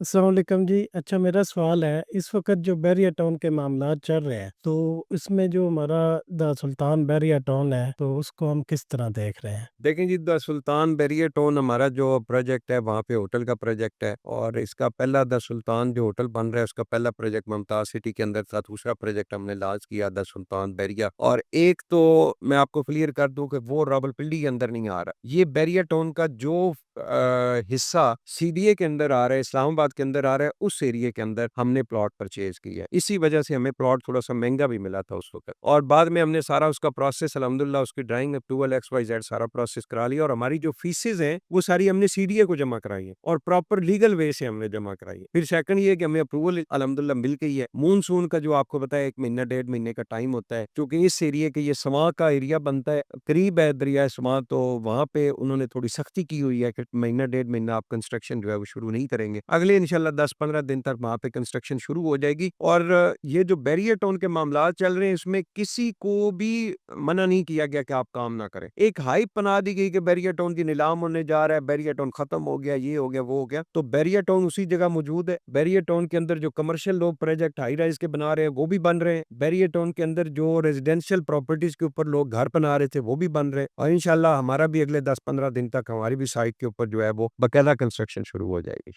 السلام علیکم جی. اچھا میرا سوال ہے، اس وقت جو بیریا ٹاؤن کے معاملات چل رہے ہیں تو اس میں جو ہمارا دا سلطان بیریا ٹاؤن ہے تو اس کو ہم کس طرح دیکھ رہے ہیں؟ دیکھیں جی، دا سلطان بیریا ٹاؤن ہمارا جو پروجیکٹ ہے وہاں پہ ہوٹل کا پروجیکٹ ہے، اور اس کا پہلا دا سلطان جو ہوٹل بن رہا ہے اس کا پہلا پروجیکٹ ممتاز سٹی کے اندر تھا، دوسرا پروجیکٹ ہم نے لانچ کیا دا سلطان بیریا، اور ایک تو میں آپ کو کلیئر کر دوں کہ وہ راولپنڈی کے اندر نہیں آ رہا، یہ بیریا ٹاؤن کا جو حصہ سی ڈی اے کے اندر آ رہا ہے، اسلام آباد کے اندر آ رہا ہے، اس ایریے کے اندر ہم نے پلاٹ پرچیز کیا ہے، اسی وجہ سے ہمیں پلاٹ تھوڑا سا مہنگا بھی ملا تھا اس وقت، اور بعد میں ہم نے سارا اس کا پروسیس الحمدللہ اس کی drawing approval X Y Z سارا پروسیس کرا لیا، اور ہماری جو فیسز ہیں وہ ساری ہم نے سی ڈی اے کو جمع کرائی ہیں اور پراپر لیگل وے سے ہم نے جمع کرائی ہے۔ پھر سیکنڈ یہ کہ ہمیں اپروول الحمدللہ مل گئی ہے۔ مونسون کا جو آپ کو بتایا 1 مہینہ 1.5 مہینے کا ٹائم ہوتا ہے، کیونکہ اس ایریے کے یہ سماع کا ایریا بنتا ہے، قریب ہے دریائے سماع، تو وہاں پہ انہوں نے تھوڑی سختی کی ہوئی ہے کہ 1 مہینہ 1.5 مہینہ آپ کنسٹرکشن جو ہے وہ شروع نہیں کریں گے، اگلے انشاءاللہ 10-15 دن تک وہاں پہ کنسٹرکشن شروع ہو جائے گی۔ اور یہ جو بیریا ٹاؤن کے معاملات چل رہے ہیں اس میں کسی کو بھی منع نہیں کیا گیا کہ آپ کام نہ کریں، ایک ہائپ بنا دی گئی کہ بیریا ٹاؤن کی نیلام ہونے جا رہا ہے، بیریا ٹاؤن ختم ہو گیا، یہ ہو گیا وہ ہو گیا، تو بیریا ٹاؤن اسی جگہ موجود ہے۔ بیریا ٹاؤن کے اندر جو کمرشل لوگ پروجیکٹ ہائی رائز کے بنا رہے ہیں وہ بھی بن رہے ہیں، بیریا ٹاؤن کے اندر جو ریزیڈینشیل پراپرٹیز کے اوپر لوگ گھر بنا رہے تھے وہ بھی بن رہے ہیں، اور انشاءاللہ ہمارا بھی اگلے 10-15 دن تک ہماری بھی سائٹ کے اوپر جو ہے وہ باقاعدہ کنسٹرکشن شروع ہو جائے گی۔